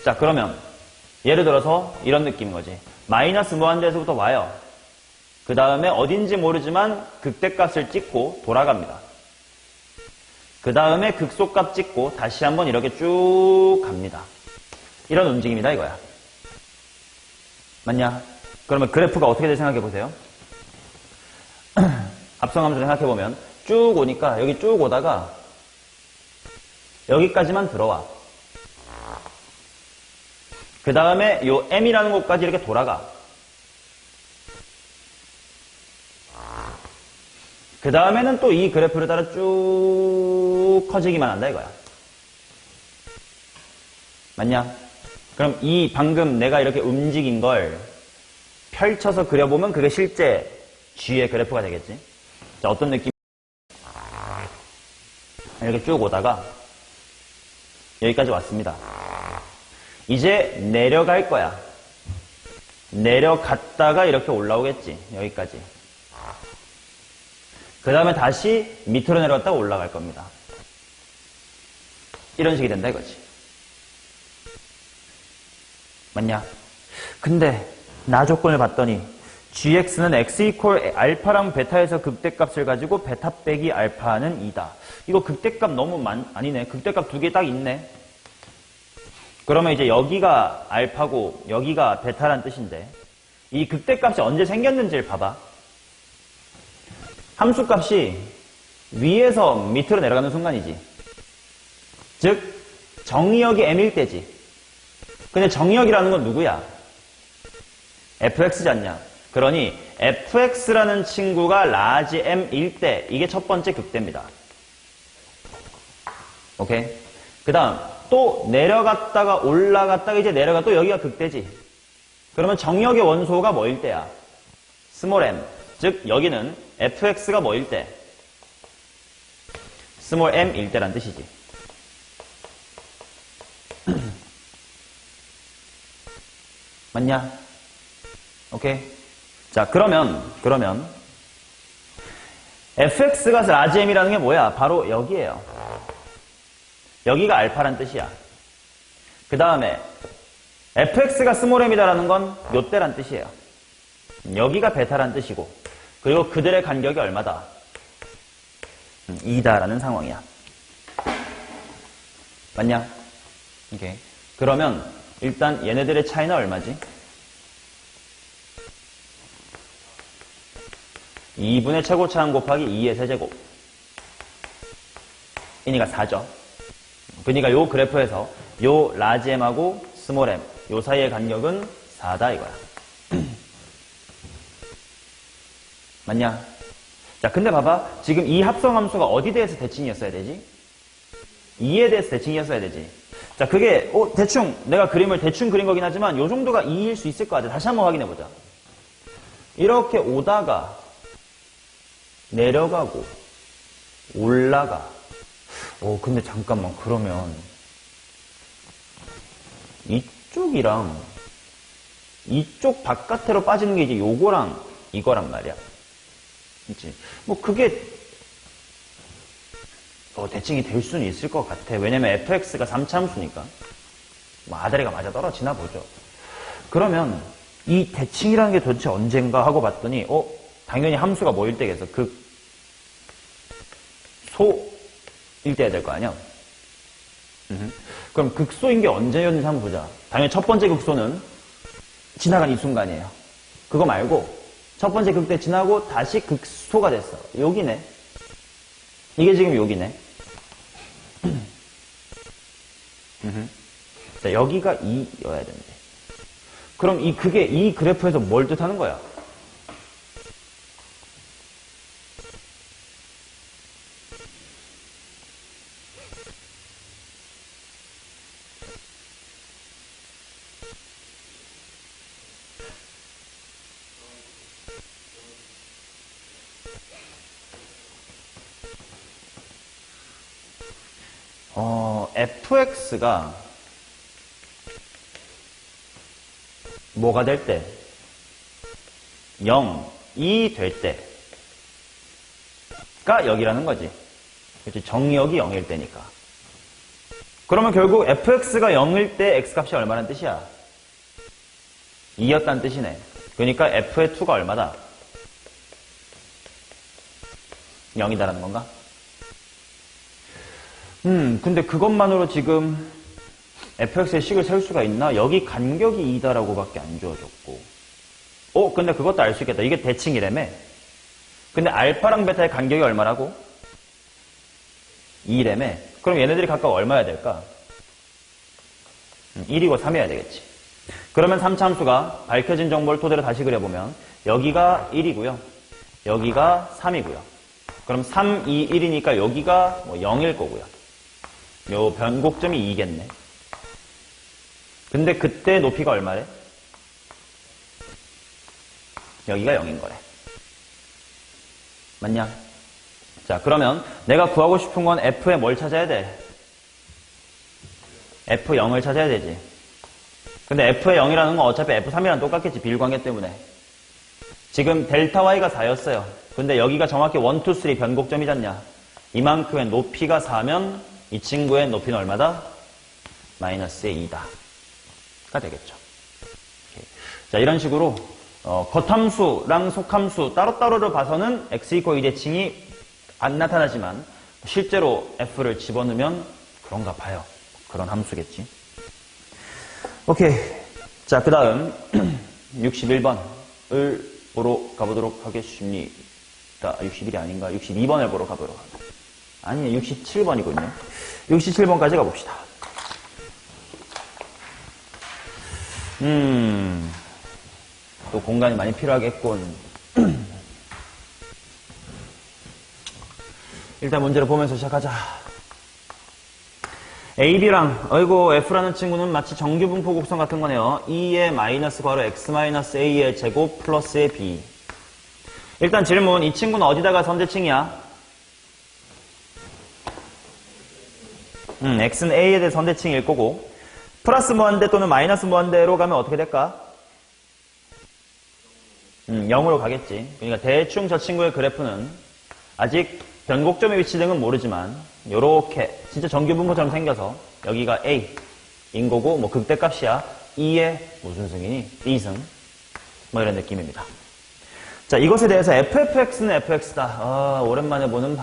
자, 그러면 예를 들어서 이런 느낌인 거지. 마이너스 무한대에서부터 와요. 그 다음에 어딘지 모르지만 극대값을 찍고 돌아갑니다. 그 다음에 극소값 찍고 다시 한번 이렇게 쭉 갑니다. 이런 움직임이다 이거야. 맞냐? 그러면 그래프가 어떻게 될지 생각해 보세요. 합성함수 생각해보면 쭉 오니까 여기 쭉 오다가 여기까지만 들어와. 그 다음에 요 m이라는 곳까지 이렇게 돌아가. 그 다음에는 또 이 그래프를 따라 쭉 커지기만 한다 이거야. 맞냐? 그럼 이 방금 내가 이렇게 움직인 걸 펼쳐서 그려보면 그게 실제 G의 그래프가 되겠지. 자, 어떤 느낌? 이렇게 쭉 오다가 여기까지 왔습니다. 이제 내려갈 거야. 내려갔다가 이렇게 올라오겠지. 여기까지. 그 다음에 다시 밑으로 내려갔다가 올라갈 겁니다. 이런 식이 된다 이거지. 맞냐? 근데 나 조건을 봤더니 gx는 x 이퀄 알파랑 베타에서 극대값을 가지고 베타 빼기 알파는 2다. 이거 극대값 너무 아니네. 극대값 두 개 딱 있네. 그러면 이제 여기가 알파고 여기가 베타란 뜻인데 이 극대값이 언제 생겼는지를 봐봐. 함수값이 위에서 밑으로 내려가는 순간이지. 즉 정의역이 m일 때지. 근데 정의역이라는 건 누구야? fx지 않냐? 그러니 fx라는 친구가 라지 m일 때 이게 첫 번째 극대입니다. 오케이? 그 다음 또 내려갔다가 올라갔다가 이제 내려가 또 여기가 극대지. 그러면 정의역의 원소가 뭐일 때야? 스몰 m. 즉 여기는 fx가 뭐일 때? 스몰 m일 때란 뜻이지. 맞냐? 오케이? 자, 그러면 fx가 라지 m이라는 게 뭐야? 바로 여기에요. 여기가 알파란 뜻이야. 그 다음에 fx가 스몰 m이다라는 건 요때란 뜻이에요. 여기가 베타란 뜻이고 그리고 그들의 간격이 얼마다? 2다라는 상황이야. 맞냐? 오케이. 그러면 일단 얘네들의 차이는 얼마지? 2분의 최고차항 곱하기 2의 세제곱. 이니까 4죠. 그러니까 요 그래프에서 요 라지 m하고 스몰 m 요 사이의 간격은 4다 이거야. 맞냐? 자, 근데 봐봐. 지금 이 합성함수가 어디에 대해서 대칭이었어야 되지? 2에 대해서 대칭이었어야 되지. 자, 그게 대충 내가 그림을 대충 그린 거긴 하지만 요 정도가 2일 수 있을 것 같아. 다시 한번 확인해 보자. 이렇게 오다가 내려가고 올라가. 근데 잠깐만. 그러면 이쪽이랑 이쪽 바깥으로 빠지는 게 이제 요거랑 이거란 말이야. 그치? 뭐 그게 대칭이 될 수는 있을 것 같아. 왜냐면 fx가 3차 함수니까. 뭐 아다리가 맞아 떨어지나 보죠. 그러면 이 대칭이라는 게 도대체 언젠가 하고 봤더니 당연히 함수가 뭐일 때겠어? 극소일 때야 될 거 아니야? 그럼 극소인 게 언제였는지 한번 보자. 당연히 첫 번째 극소는 지나간 이 순간이에요. 그거 말고 첫 번째 극대 지나고 다시 극소가 됐어. 여기네. 이게 지금 여기네. 자, 여기가 2여야 되는데. 그럼 이 그래프에서 뭘 뜻하는 거야? fx가 뭐가 될 때? 0이 될 때가 여기라는 거지. 그렇지? 정의역이 0일 때니까. 그러면 결국 fx가 0일 때 x값이 얼마란 뜻이야? 2였다는 뜻이네. 그러니까 f의 2가 얼마다? 0이다라는 건가? 근데 그것만으로 지금 fx의 식을 세울 수가 있나? 여기 간격이 2다라고 밖에 안 주어졌고. 근데 그것도 알 수 있겠다. 이게 대칭이라며. 근데 알파랑 베타의 간격이 얼마라고? 2라며. 그럼 얘네들이 각각 얼마여야 될까? 1이고 3이어야 되겠지. 그러면 3차 함수가 밝혀진 정보를 토대로 다시 그려보면 여기가 1이고요. 여기가 3이고요. 그럼 3, 2, 1이니까 여기가 0일 거고요. 요 변곡점이 2겠네. 근데 그때 높이가 얼마래? 여기가 0인 거래. 맞냐? 자, 그러면 내가 구하고 싶은 건 f에 뭘 찾아야 돼? f0을 찾아야 되지. 근데 f의 0이라는 건 어차피 f3이랑 똑같겠지. 비율관계 때문에. 지금 델타 y가 4였어요. 근데 여기가 정확히 1, 2, 3 변곡점이잖냐. 이만큼의 높이가 4면 이 친구의 높이는 얼마다? 마이너스의 2다. 가 되겠죠. 오케이. 자, 이런 식으로 겉함수랑 속함수 따로따로를 봐서는 x 이퀄 2 대칭이 안 나타나지만 실제로 f를 집어넣으면 그런가 봐요. 그런 함수겠지. 오케이. 자, 그 다음 61번을 보러 가보도록 하겠습니다. 61이 아닌가? 62번을 보러 가보도록 하겠습니다. 아니, 67번이군요. 67번까지 가봅시다. 또 공간이 많이 필요하겠군. 일단 문제를 보면서 시작하자. A, B랑, F라는 친구는 마치 정규분포 곡선 같은 거네요. 2의 마이너스 괄호 X 마이너스 A의 제곱 플러스의 B. 일단 질문, 이 친구는 어디다가 선대칭이야? X는 A에 대해 선대칭일 거고, 플러스 무한대 또는 마이너스 무한대로 가면 어떻게 될까? 0으로 가겠지. 그러니까 대충 저 친구의 그래프는 아직 변곡점의 위치 등은 모르지만 요렇게 진짜 정규분포처럼 생겨서 여기가 A인 거고 뭐 극대값이야 2의 무슨 승이니? B승 뭐 이런 느낌입니다. 자, 이것에 대해서 FFX는 FX다. 오랜만에 보는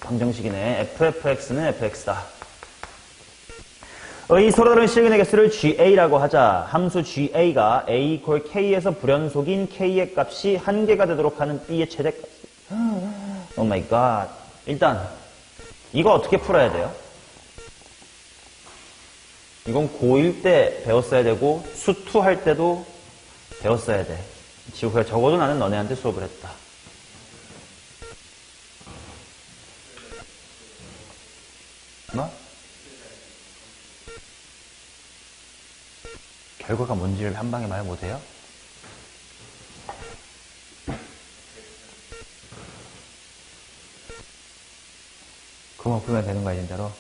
방정식이네. FFX는 FX다. 이 서로 다른 실근의 개수를 GA라고 하자. 함수 GA가 A 이퀄 K에서 불연속인 K의 값이 한 개가 되도록 하는 B의 최대값. 오 마이 갓. 일단 이거 어떻게 풀어야 돼요? 이건 고1 때 배웠어야 되고 수2 할 때도 배웠어야 돼. 지우야 적어도 나는 너네한테 수업을 했다. 뭐? 결과가 뭔지를 한 방에 말 못해요? 그만 풀면 되는 거야, 진짜로.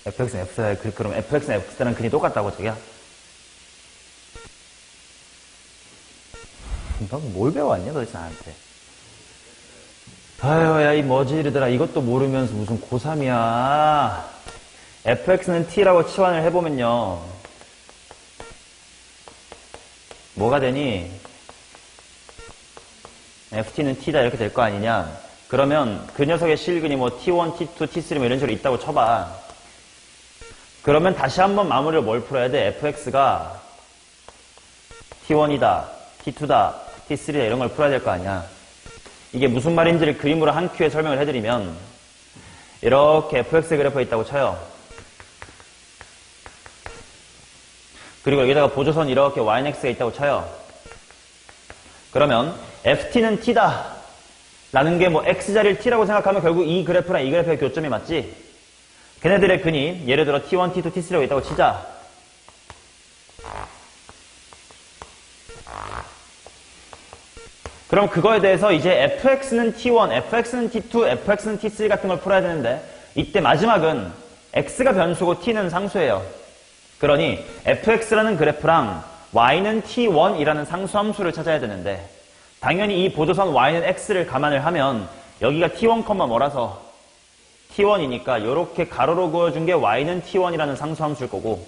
fx는 f다. 그럼 fx는 f다랑 근이 똑같다고, 저기야? 너 뭘 배워왔냐, 도대체 나한테. 아유, 야, 이 머지르들아. 이것도 모르면서 무슨 고3이야. fx는 t라고 치환을 해보면요. 뭐가 되니? ft는 t다 이렇게 될 거 아니냐? 그러면 그 녀석의 실근이 뭐 t1, t2, t3 뭐 이런 식으로 있다고 쳐봐. 그러면 다시 한번 마무리를 뭘 풀어야 돼? fx가 t1이다, t2다, t3다 이런 걸 풀어야 될 거 아니야. 이게 무슨 말인지를 그림으로 한 큐에 설명을 해드리면 이렇게 fx 그래프가 있다고 쳐요. 그리고 여기다가 보조선 이렇게 yx가 있다고 쳐요. 그러면 ft는 t다 라는 게 뭐 x자리를 t라고 생각하면 결국 이 그래프랑 이 그래프의 교점이 맞지? 걔네들의 근이 예를 들어 t1, t2, t3라고 있다고 치자. 그럼 그거에 대해서 이제 fx는 t1, fx는 t2, fx는 t3 같은 걸 풀어야 되는데 이때 마지막은 x가 변수고 t는 상수예요. 그러니 fx라는 그래프랑 y는 t1이라는 상수함수를 찾아야 되는데 당연히 이 보조선 y는 x를 감안을 하면 여기가 t1, 뭐라서 t1이니까 이렇게 가로로 그어준 게 y는 t1이라는 상수함수일 거고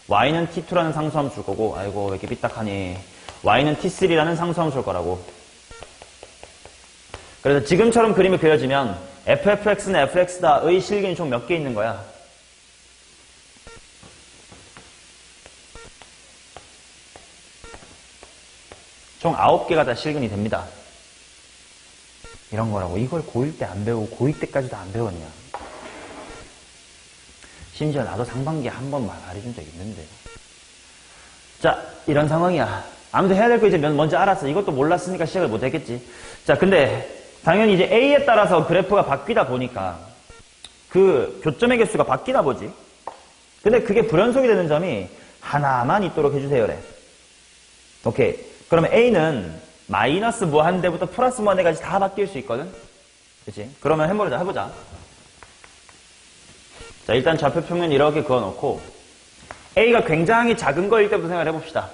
y는 t2라는 상수함수일 거고 아이고 왜 이렇게 삐딱하니 y는 t3라는 상수함수일 거라고. 그래서 지금처럼 그림이 그려지면 ffx는 fx다의 실근이 총 몇 개 있는 거야? 총 9개가 다 실근이 됩니다. 이런 거라고. 이걸 고1 때 안 배우고 고2 때까지도 안 배웠냐. 심지어 나도 상반기에 한 번 말해준 적 있는데. 자, 이런 상황이야. 아무튼 해야 될 거 이제 먼저 알았어. 이것도 몰랐으니까 시작을 못 했겠지. 자, 근데 당연히 이제 A에 따라서 그래프가 바뀌다 보니까 그 교점의 개수가 바뀌나 보지. 근데 그게 불연속이 되는 점이 하나만 있도록 해주세요. 그래. 오케이. 그러면 A는 마이너스 무한대부터 플러스 무한대까지 다 바뀔 수 있거든? 그치? 그러면 해보자. 자, 일단 좌표 평면 이렇게 그어놓고 A가 굉장히 작은 거일 때부터 생각을 해봅시다.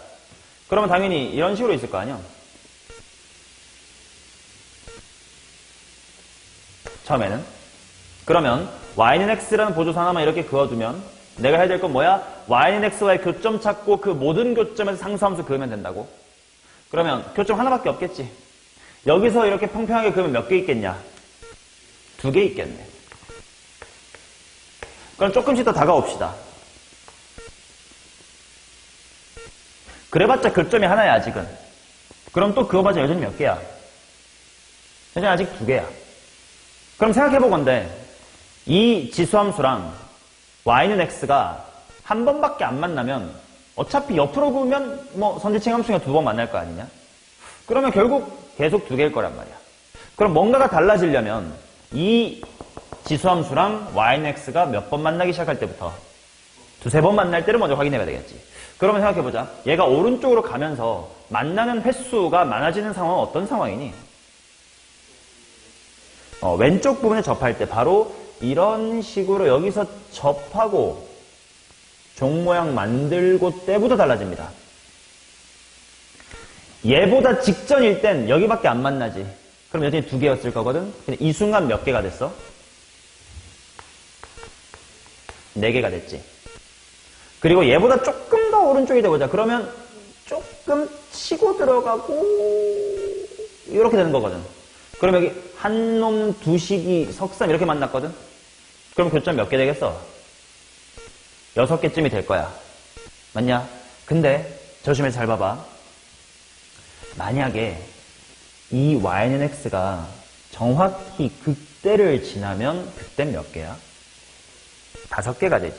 그러면 당연히 이런 식으로 있을 거 아니야? 처음에는. 그러면 y는 x라는 보조선 하나만 이렇게 그어두면 내가 해야 될 건 뭐야? y는 x와의 교점 찾고 그 모든 교점에서 상수함수 그으면 된다고. 그러면 교점 하나밖에 없겠지. 여기서 이렇게 평평하게 그으면 몇 개 있겠냐? 2개 있겠네. 그럼 조금씩 더 다가옵시다. 그래봤자 교점이 하나야, 아직은. 그럼 또 그어봐자 여전히 몇 개야? 여전히 아직 2개야. 그럼 생각해보건대 이 지수함수랑 y는 x가 한 번밖에 안 만나면 어차피 옆으로 그으면 뭐 선지층 함수가 2번 만날 거 아니냐? 그러면 결국 계속 2개일 거란 말이야. 그럼 뭔가가 달라지려면 이 지수함수랑 y는 x가 몇 번 만나기 시작할 때부터 2-3번 만날 때를 먼저 확인해야 되겠지. 그러면 생각해보자. 얘가 오른쪽으로 가면서 만나는 횟수가 많아지는 상황은 어떤 상황이니? 왼쪽 부분에 접할 때 바로 이런 식으로 여기서 접하고 종 모양 만들고 때부터 달라집니다. 얘보다 직전일 땐 여기밖에 안 만나지. 그럼 여전히 2개였을 거거든? 근데 이 순간 몇 개가 됐어? 4개가 됐지. 그리고 얘보다 조금 더 오른쪽이 되보자. 그러면 조금 치고 들어가고 이렇게 되는 거거든. 그럼 여기 한 놈, 2식이 석삼 이렇게 만났거든? 그럼 교점 몇 개 되겠어? 6개쯤이 될 거야. 맞냐? 근데 조심해서 잘 봐봐. 만약에 이 y는 x가 정확히 극대를 지나면 그땐 몇 개야? 5개가 되지.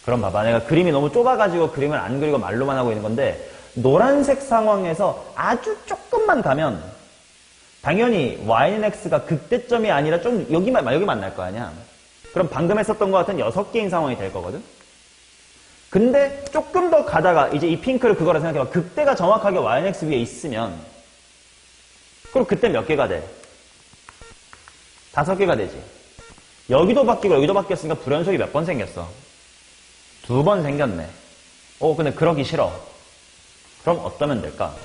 그럼 봐봐. 내가 그림이 너무 좁아가지고 그림을 안 그리고 말로만 하고 있는 건데 노란색 상황에서 아주 조금만 가면 당연히 y는 x가 극대점이 아니라 좀 여기 만날 거 아니야. 그럼 방금 했었던 것 같은 6개인 상황이 될 거거든. 근데 조금 더 가다가 이제 이 핑크를 그거라 생각해봐. 극대가 정확하게 y는 x 위에 있으면 그럼 그때 몇 개가 돼? 5개가 되지. 여기도 바뀌고 여기도 바뀌었으니까 불연속이 몇 번 생겼어? 2번 생겼네. 근데 그러기 싫어. 그럼 어떠면 될까?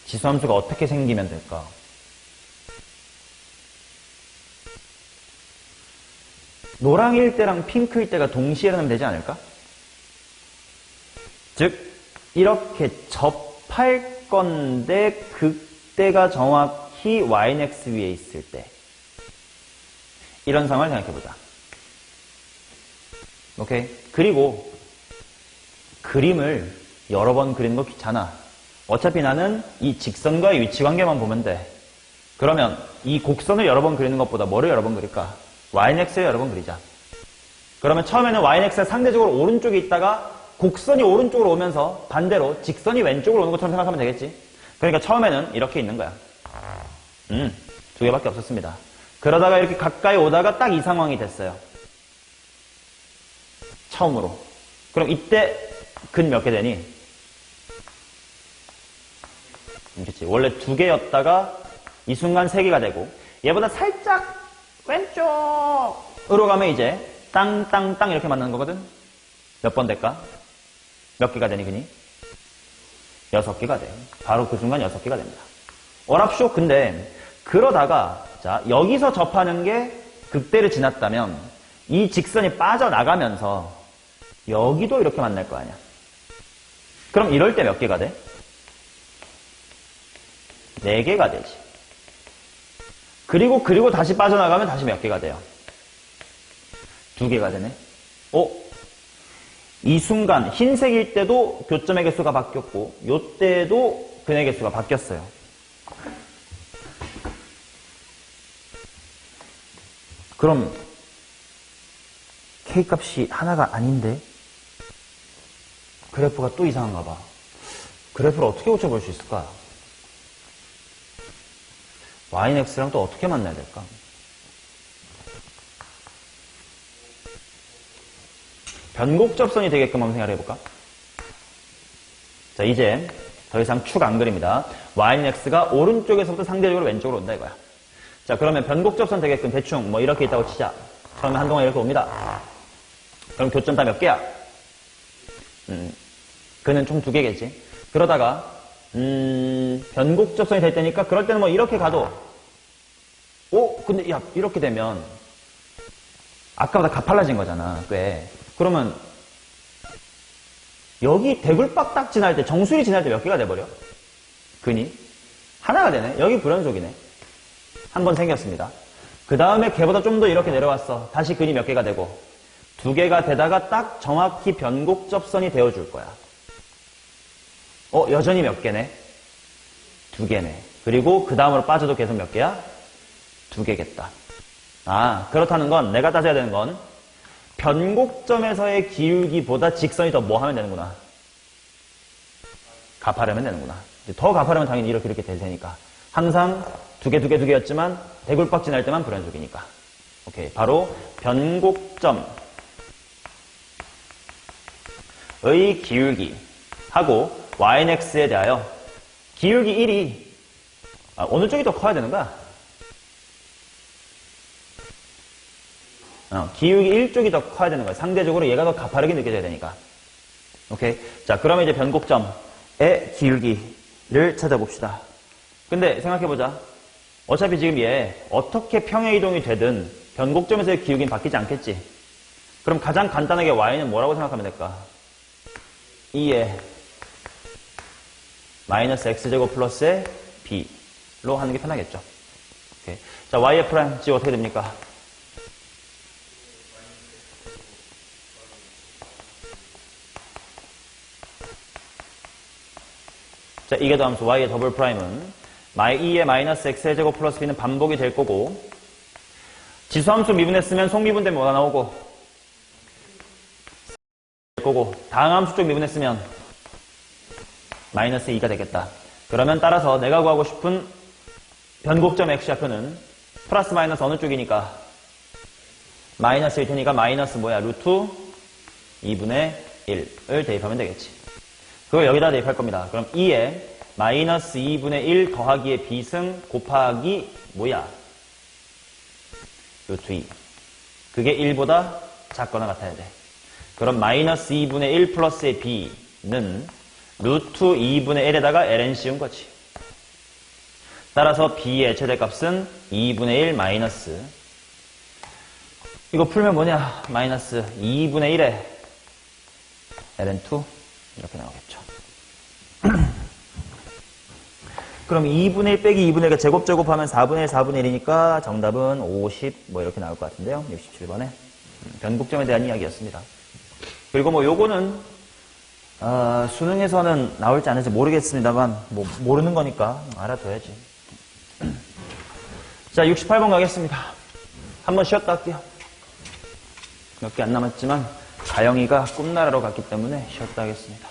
지수함수가 어떻게 생기면 될까? 노랑일 때랑 핑크일 때가 동시에 일어나면 되지 않을까? 즉 이렇게 접할 건데 극대가 정확히 y는 x 위에 있을 때 이런 상황을 생각해보자. 오케이? 그리고 그림을 여러 번 그리는 거 귀찮아. 어차피 나는 이 직선과의 위치관계만 보면 돼. 그러면 이 곡선을 여러 번 그리는 것보다 뭐를 여러 번 그릴까? y는 x를 여러 번 그리자. 그러면 처음에는 y는 x가 상대적으로 오른쪽에 있다가 곡선이 오른쪽으로 오면서 반대로 직선이 왼쪽으로 오는 것처럼 생각하면 되겠지. 그러니까 처음에는 이렇게 있는 거야. 2개밖에 없었습니다. 그러다가 이렇게 가까이 오다가 딱 이 상황이 됐어요. 처음으로. 그럼 이때 근 몇 개 되니? 그렇지. 원래 2개였다가 이 순간 3개가 되고 얘보다 살짝 왼쪽으로 가면 이제 땅땅땅 이렇게 만나는 거거든. 몇 번 될까? 몇 개가 되니 그니? 6개가 돼. 바로 그 순간 6개가 됩니다. 어랍쇼. 근데 그러다가 자 여기서 접하는 게 극대를 지났다면 이 직선이 빠져나가면서 여기도 이렇게 만날 거 아니야. 그럼 이럴 때 몇 개가 돼? 4개가 되지. 그리고 다시 빠져나가면 다시 몇 개가 돼요? 2개가 되네. 이 순간 흰색일 때도 교점의 개수가 바뀌었고 요때도 근의 개수가 바뀌었어요. 그럼 K값이 하나가 아닌데 그래프가 또 이상한가 봐. 그래프를 어떻게 고쳐볼 수 있을까? y는 x랑 또 어떻게 만나야 될까? 변곡접선이 되게끔 한번 생각을 해볼까? 자, 이제 더 이상 축 안 그립니다. y는 x가 오른쪽에서부터 상대적으로 왼쪽으로 온다 이거야. 자, 그러면 변곡접선 되게끔 대충 뭐 이렇게 있다고 치자. 처음에 한동안 이렇게 옵니다. 그럼 교점 다 몇 개야? 그는 총 2개겠지. 그러다가 변곡접선이 될 때니까 그럴 때는 뭐 이렇게 가도 근데 야 이렇게 되면 아까보다 가팔라진 거잖아, 꽤. 그러면 여기 대굴박 딱 지날 때, 정수리 지날 때 몇 개가 돼버려? 근이? 하나가 되네. 여기 불연속이네. 한 번 생겼습니다. 그 다음에 걔보다 좀 더 이렇게 내려왔어. 다시 근이 몇 개가 되고 2개가 되다가 딱 정확히 변곡접선이 되어줄 거야. 여전히 몇 개네? 2개네. 그리고 그 다음으로 빠져도 계속 몇 개야? 2개겠다. 그렇다는 건 내가 따져야 되는 건 변곡점에서의 기울기보다 직선이 더 뭐 하면 되는구나. 가파르면 되는구나. 더 가파르면 당연히 이렇게 될 테니까. 항상 2개였지만 대굴박 지날 때만 불연속이니까. 오케이. 바로 변곡점의 기울기하고 ynx에 대하여 기울기 1이 어느 쪽이 더 커야 되는 거야? 기울기 1쪽이 더 커야 되는 거야. 상대적으로 얘가 더 가파르게 느껴져야 되니까. 오케이. 자, 그러면 이제 변곡점의 기울기를 찾아봅시다. 근데 생각해보자. 어차피 지금 얘 어떻게 평행 이동이 되든 변곡점에서의 기울기는 바뀌지 않겠지. 그럼 가장 간단하게 y는 뭐라고 생각하면 될까? 2의 마이너스 x제곱 플러스의 b로 하는 게 편하겠죠. 오케이. 자, y의 프라임 지금 어떻게 됩니까? 자, 이계도함수 y의 더블 프라임은 2의 마이너스 x의 제곱 플러스 b는 반복이 될 거고, 지수함수 미분했으면 속미분되면 뭐가 나오고, 될 거고, 다항함수 쪽 미분했으면 마이너스 2가 되겠다. 그러면 따라서 내가 구하고 싶은 변곡점 x좌표는 플러스 마이너스 어느 쪽이니까 마이너스일 테니까 마이너스 루트 2분의 1을 대입하면 되겠지. 그걸 여기다 대입할 겁니다. 그럼 2에 마이너스 2분의 1 더하기의 b승 곱하기 루트 2. 그게 1보다 작거나 같아야 돼. 그럼 마이너스 2분의 1 플러스의 b는 루트 2분의 1에다가 ln 씌운 거지. 따라서 b의 최대값은 2분의 1 마이너스, 이거 풀면 뭐냐? 마이너스 2분의 1에 ln2 이렇게 나오겠죠. 그럼 2분의 1 빼기 2분의 1가 제곱하면 4분의 1, 4분의 1이니까 정답은 50 이렇게 나올 것 같은데요. 67번에. 변곡점에 대한 이야기였습니다. 그리고 요거는 수능에서는 나올지 안 할지 모르겠습니다만 모르는 거니까 알아둬야지. 자, 68번 가겠습니다. 한번 쉬었다 할게요. 몇 개 안 남았지만 가영이가 꿈나라로 갔기 때문에 쉬었다 하겠습니다.